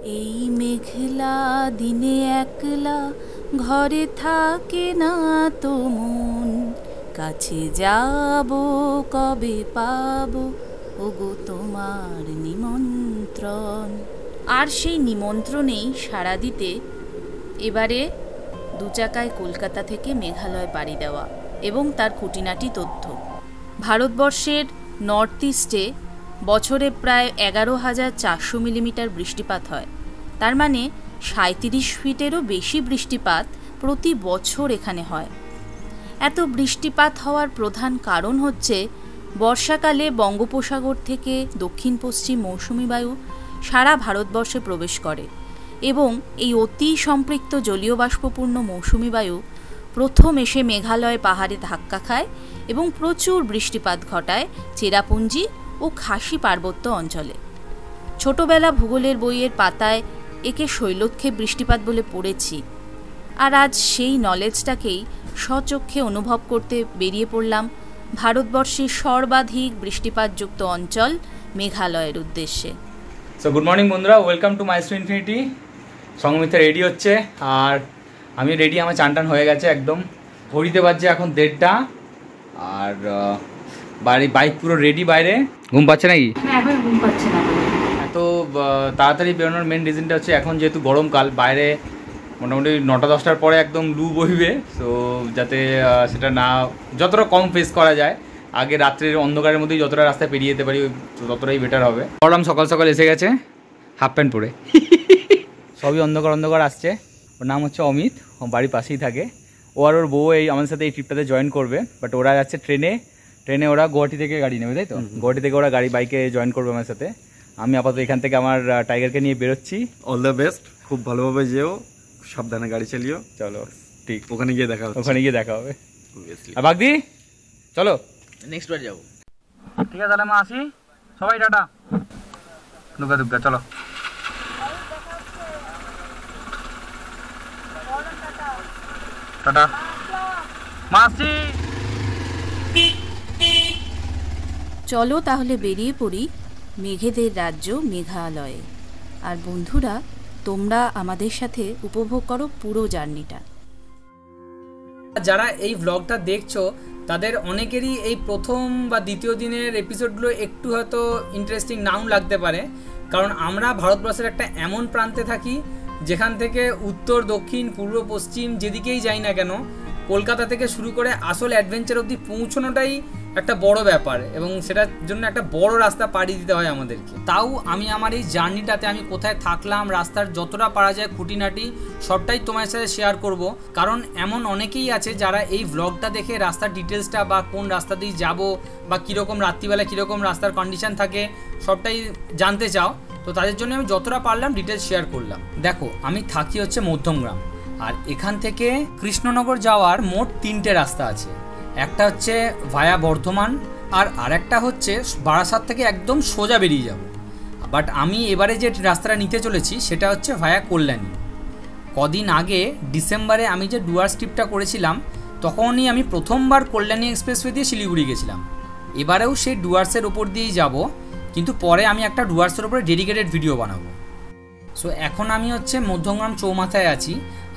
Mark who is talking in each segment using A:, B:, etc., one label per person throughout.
A: এই মেঘলা দিনে একলা ঘরে থাকে না তো মন, কাছে যাব কবে পাবো ওগো তোমার নিমন্ত্রণ। আর সেই নিমন্ত্রণেই সাড়া দিতে এবারে দু চাকায় কলকাতা থেকে মেঘালয় পাড়ি দেওয়া এবং তার খুঁটিনাটি তথ্য। ভারতবর্ষের নর্থ ইস্টে বছরে প্রায় 11,400 মিলিমিটার বৃষ্টিপাত হয়। তার মানে 37 ফিটেরও বেশি বৃষ্টিপাত প্রতি বছর এখানে হয়। এত বৃষ্টিপাত হওয়ার প্রধান কারণ হচ্ছে বর্ষাকালে বঙ্গোপসাগর থেকে দক্ষিণ পশ্চিম মৌসুমি বায়ু সারা ভারতবর্ষে প্রবেশ করে এবং এই অতি সম্পৃক্ত জলীয় বাষ্পপূর্ণ মৌসুমি বায়ু প্রথম এসে মেঘালয় পাহাড়ে ধাক্কা খায় এবং প্রচুর বৃষ্টিপাত ঘটায় চেরাপুঞ্জি ও খাসি পার্বত্য অঞ্চলে। ছোটবেলা ভূগোলের বইয়ের পাতায় একে শৈলোৎক্ষেপ বৃষ্টিপাত বলে পড়েছি, আর আজ সেই নলেজটাকেই স্বচক্ষে অনুভব করতে বেরিয়ে পড়লাম ভারতবর্ষের সর্বাধিক বৃষ্টিপাতযুক্ত অঞ্চল মেঘালয়ের উদ্দেশ্যে।
B: সো গুড মর্নিং বন্ধুরা, welcome to mice to infinity. Sanghamitra ready হচ্ছে আর আমি রেডি, আমার চান টান হয়ে গেছে একদম। ঘড়িতে বাজছে এখন 1:30 আর বাইক পুরো রেডি। বাইরে ঘুম পাচ্ছে নাকি?
A: এখন ঘুম পাচ্ছে না।
B: এত তাড়াতাড়ি বেরোনোর মেন রিজনটা হচ্ছে এখন যেহেতু গরমকাল, বাইরে মোটামুটি 9টা-10টার পরে একদম লু বইবে। সো যাতে সেটা না যতটা কম ফেস করা যায়, আগে রাত্রের অন্ধকারের মধ্যেই যতটা রাস্তায় পেরিয়ে যেতে পারি ততটাই বেটার হবে। গরম সকাল সকাল এসে গেছে হাফ প্যান্ট পরে, সবই অন্ধকার অন্ধকার আসছে। ওর নাম হচ্ছে অমিত, ও বাড়ির পাশেই থাকে। ও আর ওর বউ আমাদের সাথে এই ট্রিপটাতে জয়েন করবে, বাট ওরা যাচ্ছে ট্রেনে ওরা গুয়াহাটি থেকে গাড়ি নেবে, তাই তো? গুয়াহাটি থেকে ওরা বাইকে জয়েন করবে আমার সাথে। আমি আপাতত এখান থেকে আমার টাইগারকে নিয়ে বেরোচ্ছি।
C: অল দ্য বেস্ট, খুব ভালোভাবে যেও, সাবধানে গাড়ি চালিও।
B: চলো, ঠিক
C: ওখানে গিয়ে দেখা
B: হবে। আর বাগদি চলো,
D: নেক্সট বার যাবো।
B: ঠিক আছে তাহলে মা আসি, সবাই টাটা। দুগ্গা চলো। টাটা মা, আসছি।
A: চলো তাহলে বেরিয়ে পড়ি মেঘেদের রাজ্য মেঘালয়ে। আর বন্ধুরা, তোমরা আমাদের সাথে উপভোগ করো পুরো জার্নিটা।
E: যারা এই ভ্লগটা দেখছো তাদের অনেকেরই এই প্রথম বা দ্বিতীয় দিনের এপিসোডগুলো একটু হয়তো ইন্টারেস্টিং নাও লাগতে পারে, কারণ আমরা ভারতবর্ষের একটা এমন প্রান্তে থাকি যেখান থেকে উত্তর দক্ষিণ পূর্ব পশ্চিম যেদিকেই যাই না কেন, কলকাতা থেকে শুরু করে আসল অ্যাডভেঞ্চার অবধি পৌঁছানোটাই একটা বড় ব্যাপার এবং সেটার জন্য একটা বড় রাস্তা পাড়ি দিতে হয় আমাদেরকে। তাও আমি আমার এই জার্নিটাতে আমি কোথায় থাকলাম, রাস্তার যতটা পারা যায় খুঁটিনাটি সবটাই তোমার সাথে শেয়ার করব, কারণ এমন অনেকেই আছে যারা এই ভ্লগটা দেখে রাস্তার ডিটেলসটা বা কোন রাস্তা দিয়ে যাবো বা কীরকম রাত্রিবেলা কীরকম রাস্তার কন্ডিশন থাকে সবটাই জানতে চাও। তো তাদের জন্য আমি যতটা পারলাম ডিটেলস শেয়ার করলাম। দেখো, আমি থাকি হচ্ছে মধ্যমগ্রাম, আর এখান থেকে কৃষ্ণনগর যাওয়ার মোট 3টে রাস্তা আছে। একটা হচ্ছে ভায়া বর্ধমান, আর আরেকটা হচ্ছে বারাসাত থেকে একদম সোজা বেরিয়ে যাব। বাট আমি এবারে যে রাস্তাটা নিতে চলেছি সেটা হচ্ছে ভায়া কল্যাণী। কদিন আগে ডিসেম্বরে আমি যে ডুয়ার্স ট্রিপটা করেছিলাম তখনই আমি প্রথমবার কল্যাণী এক্সপ্রেসওয়ে দিয়ে শিলিগুড়ি গেছিলাম। এবারেও সেই ডুয়ার্সের ওপর দিয়েই যাব, কিন্তু পরে আমি একটা ডুয়ার্সের ওপরে ডেডিকেটেড ভিডিও বানাবো। সো এখন আমি হচ্ছে মধ্যমগ্রাম চৌমাথায় আছি,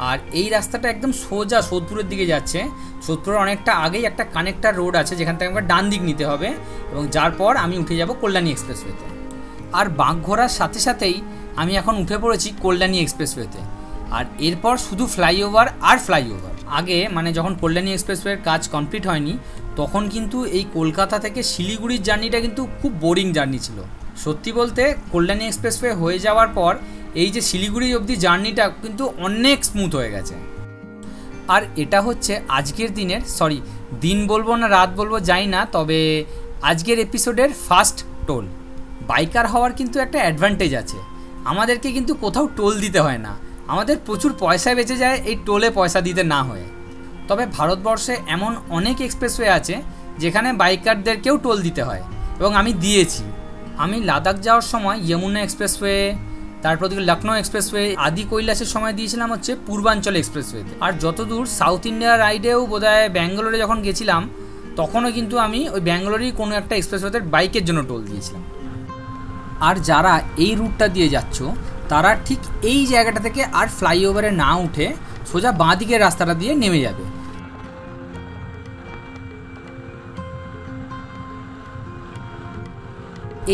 E: আর এই রাস্তাটা একদম সোজা সোদপুরের দিকে যাচ্ছে। সোদপুরের অনেকটা আগেই একটা কানেক্টার রোড আছে যেখান থেকে আমাকে ডান দিক নিতে হবে এবং যার পর আমি উঠে যাব কল্যাণী এক্সপ্রেসওয়েতে। আর বাঁকঘোড়ার সাথে সাথেই আমি এখন উঠে পড়েছি কল্যাণী এক্সপ্রেসওয়েতে। আর এরপর শুধু ফ্লাইওভার আর ফ্লাইওভার। আগে মানে যখন কল্যাণী এক্সপ্রেসওয়ের কাজ কমপ্লিট হয়নি তখন কিন্তু এই কলকাতা থেকে শিলিগুড়ির জার্নিটা কিন্তু খুব বোরিং জার্নি ছিল। সত্যি বলতে কল্যাণী এক্সপ্রেসওয়ে হয়ে যাওয়ার পর এই যে শিলিগুড়ি অবধি জার্নিটা কিন্তু অনেক স্মুথ হয়ে গেছে। আর এটা হচ্ছে আজকের দিনের, দিন বলবো না রাত বলবো যাই না, তবে আজকের এপিসোডের ফার্স্ট টোল। বাইকার হওয়ার কিন্তু একটা অ্যাডভান্টেজ আছে, আমাদেরকে কিন্তু কোথাও টোল দিতে হয় না, আমাদের প্রচুর পয়সা বেঁচে যায় এই টোলে পয়সা দিতে না হয়ে। তবে ভারতবর্ষে এমন অনেক এক্সপ্রেসওয়ে আছে যেখানে বাইকারদেরকেও টোল দিতে হয় এবং আমি দিয়েছি। আমি লাদাখ যাওয়ার সময় যমুনা এক্সপ্রেসওয়ে, তারপর দিকে লখনৌ এক্সপ্রেসওয়ে, আদি কৈলাসের সময় দিয়েছিলাম হচ্ছে পূর্বাঞ্চল এক্সপ্রেসওয়েতে। আর যতদূর সাউথ ইন্ডিয়া রাইডেও বোধহয় ব্যাঙ্গালোরে যখন গেছিলাম তখনও কিন্তু আমি ওই ব্যাঙ্গালোরেই কোনো একটা এক্সপ্রেসওয়েতে বাইকের জন্য টোল দিয়েছিলাম। আর যারা এই রুটটা দিয়ে যাচ্ছ তারা ঠিক এই জায়গাটা থেকে আর ফ্লাইওভারে না উঠে সোজা বাঁ দিকের রাস্তাটা দিয়ে নেমে যাবে।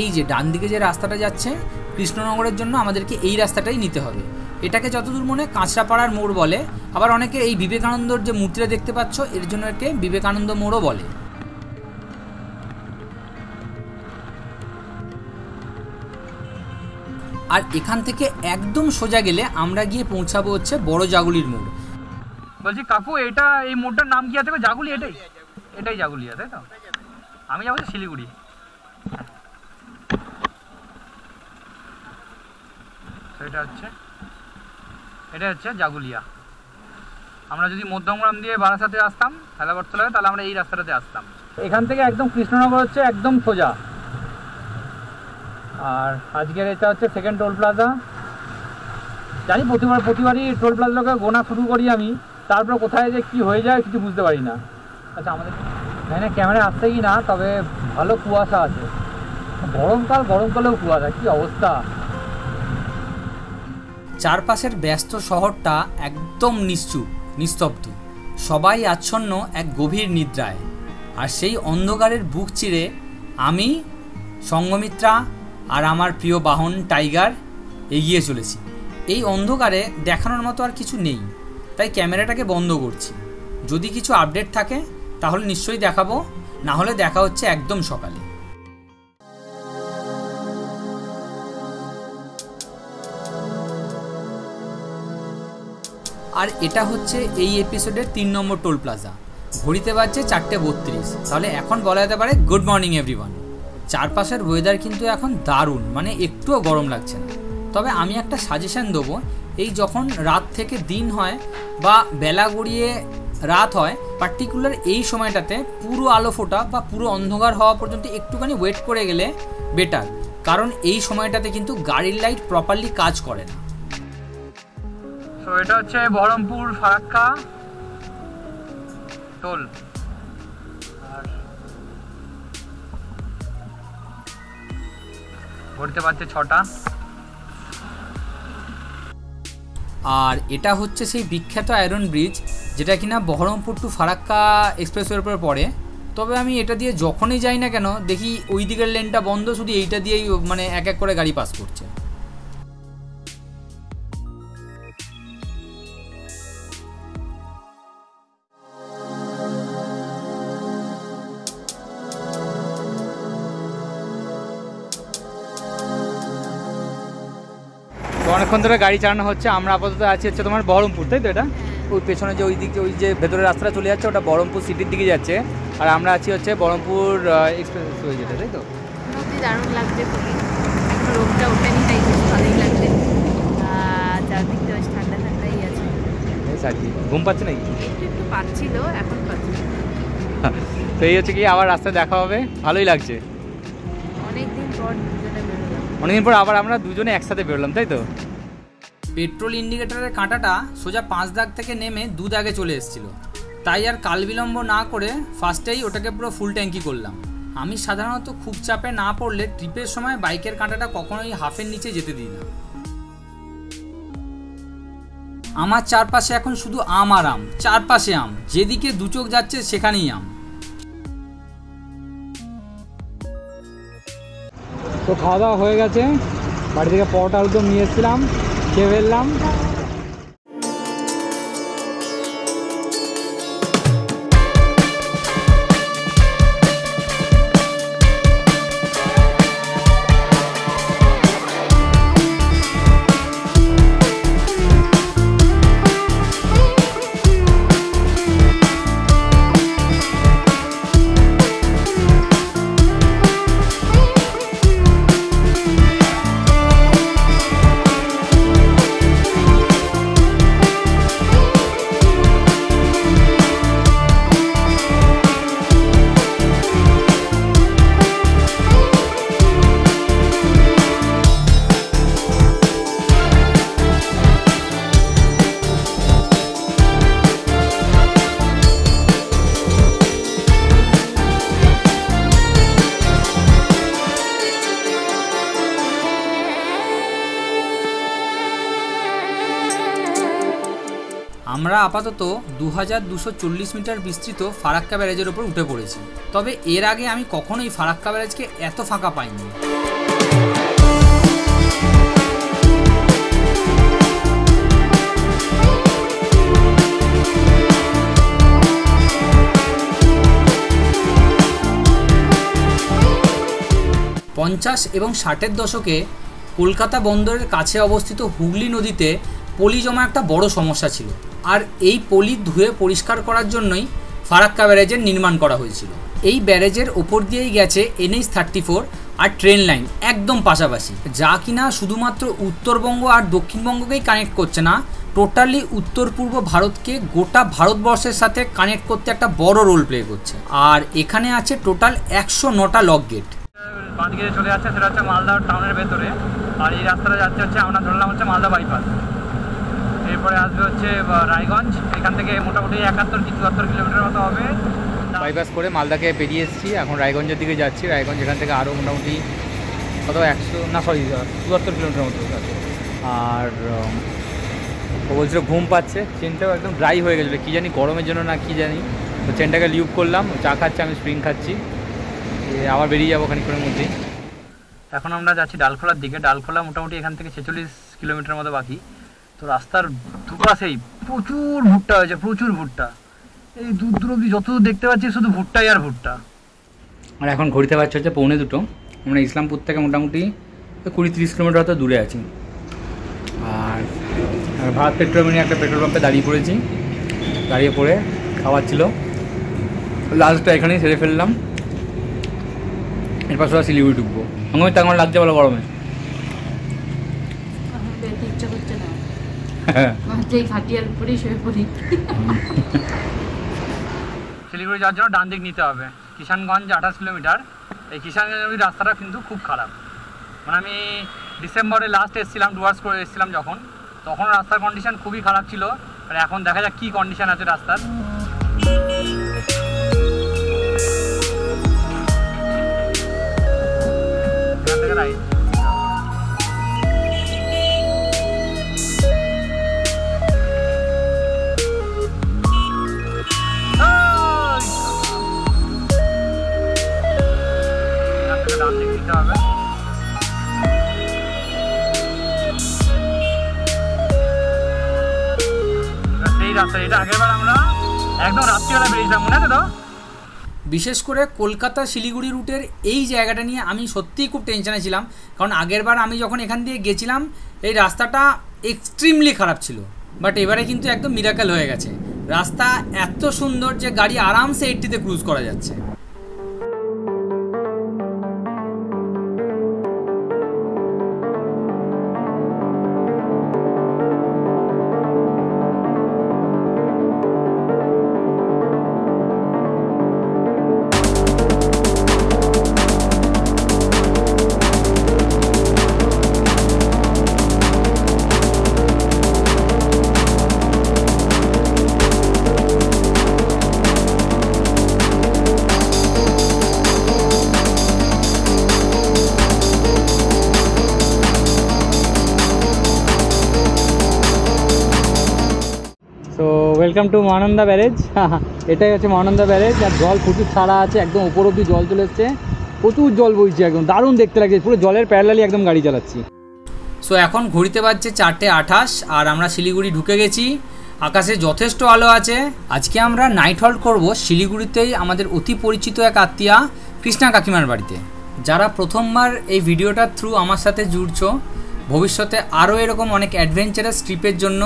E: এই যে ডান দিকে যে রাস্তাটা যাচ্ছে কৃষ্ণনগরের জন্য আমাদেরকে এই রাস্তাটাই নিতে হবে। এটাকে যতদূর মনে কাঁচরাপাড়ার মোড় বলে, আবার অনেকে এই বিবেকানন্দর যে মূর্তিটা দেখতে পাচ্ছ এর জন্য একে বিবেকানন্দ মোড়ও বলে। আর এখান থেকে একদম সোজা গেলে আমরা গিয়ে পৌঁছাবো হচ্ছে বড় জাগুলির মোড়।
B: বলছি কাকু, এটা এই মোড়টার নাম কি আছে? জাগুলি? এটাই জাগুলিয়া, তাই তো? আমি যাবো শিলিগুড়ি। এটা হচ্ছে জাগুলিয়া। আমরা যদি মধ্যমগ্রাম দিয়ে বারাসাতে আসতাম হেলাবরতলায়, তাহলে আমরা এই রাস্তাটাতে আসতাম। এখান থেকে একদম কৃষ্ণনগর হচ্ছে একদম সোজা। আর আজকের এটা হচ্ছে সেকেন্ড টোল প্লাজা। জানি প্রতিবারই টোল প্লাজাকে গোনা শুরু করি আমি, তারপর কোথায় যে কি হয়ে যায় কিছু বুঝতে পারি না। আচ্ছা, আমাদের এখানে ক্যামেরা আসছে কি না, তবে ভালো কুয়াশা আছে। গরমকালেও কুয়াশা, কি অবস্থা।
E: চারপাশের ব্যস্ত শহরটা একদম নিস্তব্ধ, সবাই আচ্ছন্ন এক গভীর নিদ্রায়। আর সেই অন্ধকারের বুক চিরে আমি, সঙ্গমিত্রা আর আমার প্রিয় বাহন টাইগার এগিয়ে চলেছি। এই অন্ধকারে দেখানোর মতো আর কিছু নেই, তাই ক্যামেরাটাকে বন্ধ করছি। যদি কিছু আপডেট থাকে তাহলে নিশ্চয়ই দেখাবো, না হলে দেখা হচ্ছে একদম সকালে। আর এটা হচ্ছে এই এপিসোডের 3 নম্বর টোল প্লাজা। ঘড়িতে বাজছে 4:32। তাহলে এখন বলা যেতে পারে গুড মর্নিং এভরিওয়ান। চারপাশের ওয়েদার কিন্তু এখন দারুণ, মানে একটুও গরম লাগছে না। তবে আমি একটা সাজেশন দেবো, এই যখন রাত থেকে দিন হয় বা বেলা গড়িয়ে রাত হয়, পার্টিকুলার এই সময়টাতে পুরো আলো ফোটা বা পুরো অন্ধকার হওয়া পর্যন্ত একটুখানি ওয়েট করে গেলে বেটার, কারণ এই সময়টাতে কিন্তু গাড়ির লাইট প্রপারলি কাজ করে না।
B: তো এটা হচ্ছে বহরমপুর ফারাক্কা টোল। ঘুরতে পারছে 6টা।
E: আর এটা হচ্ছে সেই বিখ্যাত আয়রন ব্রিজ, যেটা কিনা বহরমপুর টু ফারাক্কা এক্সপ্রেসওয়ের উপরে পড়ে। তবে আমি এটা দিয়ে যখনই যাই না কেন দেখি ওই দিকের লেনটা বন্ধ, শুধু এইটা দিয়েই মানে এক এক করে গাড়ি পাস করছে।
B: তো অনেকক্ষণ ধরে গাড়ি চালানো হচ্ছে। আমরা আপাতত আছি হচ্ছে তোমার বহরমপুর, তাই তো? এটা ওই পেছনে যে ওই যে ভেতরের রাস্তাটা চলে যাচ্ছে ওটা বহরমপুর সিটির দিকে যাচ্ছে, আর আমরা আছি হচ্ছে বহরমপুর এক্সপ্রেস যেটা, তাই তো?
A: দারুণ লাগছে খুবই, রোদটা ওঠেনি তাই ভালোই লাগছে। চারদিকটা বেশ ঠান্ডা ঠান্ডাই আছে।
B: আর কি ঘুম পাচ্ছে নাকি?
A: একটু পাচ্ছিল, এখন পাচ্ছি।
B: তো এই হচ্ছে কি, আবার রাস্তায় দেখা হবে, ভালোই লাগছে।
A: অনেকদিন পর দুজনে বেরোলাম,
B: অনেকদিন পর আবার আমরা দুজনে একসাথে বেরোলাম, তাই তো?
E: পেট্রোল ইন্ডিকেটরের কাঁটাটা সোজা 5 দাগ থেকে নেমে 2 দাগে চলে এসেছিল, তাই আর কাল বিলম্ব না করে ফার্স্টেই ওটাকে পুরো ফুল ট্যাঙ্কি করলাম। আমি সাধারণত খুব চাপে না পড়লে ট্রিপের সময় বাইকের কাঁটাটা কখনোই হাফের নিচে যেতে দিই না। আমার চারপাশে এখন শুধু আম আর আম, চারপাশে আম, যেদিকে দু চোখ যাচ্ছে সেখানেই আম।
B: তো খাওয়া দাওয়া হয়ে গেছে, বাড়ি থেকে পরোটা আলুদম নিয়ে এসেছিলাম, খেয়ে ফেললাম।
E: আমরা আপাতত 2240 মিটার বিস্তৃত ফারাক্কা ব্যারেজের ওপর উঠে পড়েছি। তবে এর আগে আমি কখনোই ফারাক্কা ব্যারেজকে এত ফাঁকা পাইনি। পঞ্চাশ এবং 60-এর দশকে কলকাতা বন্দরের কাছে অবস্থিত হুগলি নদীতে পলি জমা একটা বড় সমস্যা ছিল, আর এই পলি ধুয়ে পরিষ্কার করার জন্যই ফারাক্কা ব্যারেজের নির্মাণ করা হয়েছিল। এই ব্যারেজের ওপর দিয়েই গেছে NH-34 আর ট্রেন লাইন একদম পাশাপাশি, যা কিনা শুধুমাত্র উত্তরবঙ্গ আর দক্ষিণবঙ্গকেই কানেক্ট করছে না, টোটালি উত্তর পূর্ব ভারতকে গোটা ভারতবর্ষের সাথে কানেক্ট করতে একটা বড় রোল প্লে করছে। আর এখানে আছে টোটাল 109টা লক গেট।
B: বাঁ দিকে চলে যাচ্ছে সেটা হচ্ছে মালদা টাউনের ভেতরে, আর এই রাস্তাটা যাচ্ছে হচ্ছে আমরা ধরলাম হচ্ছে মালদা বাইপাস। এরপরে আসবে হচ্ছে রায়গঞ্জ, এখান থেকে মোটামুটি 71-74 কিলোমিটার মতো হবে। বাইপাস করে মালদাকে পেরিয়ে এসেছি, এখন রায়গঞ্জের দিকে যাচ্ছি। রায়গঞ্জ এখান থেকে আরও মোটামুটি কত 74 কিলোমিটার মতো আছে। আর ও বলছিল ঘুম পাচ্ছে, চেনটাও একদম ড্রাই হয়ে গেছিলো, কী জানি গরমের জন্য না কি জানি। তো চেনটাকে লিউপ করলাম, চা খাচ্ছে, আমি স্প্রিং খাচ্ছি, আবার বেরিয়ে যাবো খানিকক্ষণের মধ্যেই। এখন আমরা যাচ্ছি ডালখোলার দিকে। ডালখোলা মোটামুটি এখান থেকে 46 কিলোমিটার মতো বাকি। তো রাস্তার দুপাশেই প্রচুর ভুট্টা হয়েছে, প্রচুর ভুট্টা। এই দূর দূর অব্দি যতদূর দেখতে পাচ্ছি শুধু ভুট্টাই আর ভুট্টা। আর এখন ঘড়িতে পাচ্ছি হচ্ছে 1:45। আমরা ইসলামপুর থেকে মোটামুটি 20-30 কিলোমিটার হয়তো দূরে আছি। আর ভারত পেট্রোলিয়ামে একটা পেট্রোল পাম্পে দাঁড়িয়ে পড়েছি। দাঁড়িয়ে পড়ে খাবার ছিল, লাস্টটা এখানেই সেরে ফেললাম। এরপর সবাই শিলিগুড়ি ঢুকবো। আমার তো আমার লাগছে বলো গরমে? শিলিগুড়ি যাওয়ার জন্য ডান দিক নিতে হবে। কিষানগঞ্জ 28 কিলোমিটার। এই কিষানগঞ্জ রাস্তাটা কিন্তু খুব খারাপ। মানে আমি ডিসেম্বরে লাস্ট এসেছিলাম, ডুয়ার্স করে এসেছিলাম যখন, তখন রাস্তার কন্ডিশন খুবই খারাপ ছিল। আর এখন দেখা যাক কী কন্ডিশন আছে রাস্তার। রাইট ডান দিক দিতে হবে। সেই রাস্তা, এটা আগেরবার আমরা একদম রাত্রিবেলা বেরিয়েছিলাম, মনে আছে তো?
E: বিশেষ করে কলকাতা শিলিগুড়ি রুটের এই জায়গাটা নিয়ে আমি সত্যিই খুব টেনশনে ছিলাম, কারণ আগেরবার আমি যখন এখান দিয়ে গেছিলাম এই রাস্তাটা এক্সট্রিমলি খারাপ ছিল, বাট এবারে কিন্তু একদম মিরাকেল হয়ে গেছে। রাস্তা এত সুন্দর যে গাড়ি আরামসে 80-তে ক্রুজ করা যাচ্ছে।
B: So welcome to Mahananda barrage. এটাই হচ্ছে মহানন্দা ব্যারেজ, আর জল প্রচুর ছাড়া আছে, একদম উপর অব্দি জল চলে এসছে, প্রচুর জল বইছে, একদম দারুণ দেখতে লাগছে, পুরো জলের প্যারালালি একদম গাড়ি চালাচ্ছি।
E: সো এখন ঘড়িতে বাজছে 4:28 আর আমরা শিলিগুড়ি ঢুকে গেছি। আকাশে যথেষ্ট আলো আছে। আজকে আমরা নাইট হল্ট করব শিলিগুড়িতেই আমাদের অতি পরিচিত এক আত্মীয়া কৃষ্ণা কাকিমার বাড়িতে। যারা প্রথমবার এই ভিডিওটার থ্রু আমার সাথে জুড়ছো, ভবিষ্যতে আরও এরকম অনেক অ্যাডভেঞ্চারাস ট্রিপের জন্য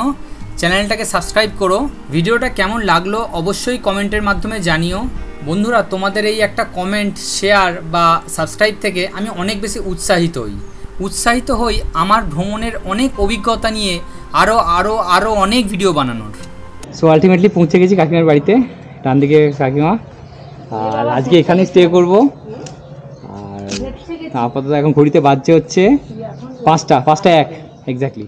E: চ্যানেলটাকে সাবস্ক্রাইব করো। ভিডিওটা কেমন লাগলো অবশ্যই কমেন্টের মাধ্যমে জানিও। বন্ধুরা, তোমাদের এই একটা কমেন্ট, শেয়ার বা সাবস্ক্রাইব থেকে আমি অনেক বেশি উৎসাহিত হই আমার ভ্রমণের অনেক অভিজ্ঞতা নিয়ে আরও অনেক ভিডিও বানানোর।
B: সো আলটিমেটলি পৌঁছে গেছি কাকিমার বাড়িতে, ডান দিকে কাকিমা। আর আজকে এখানেই স্টে করবো। আর আপাতত এখন ঘড়িতে বাজছে হচ্ছে 5টা 1 এক্স্যাক্টলি।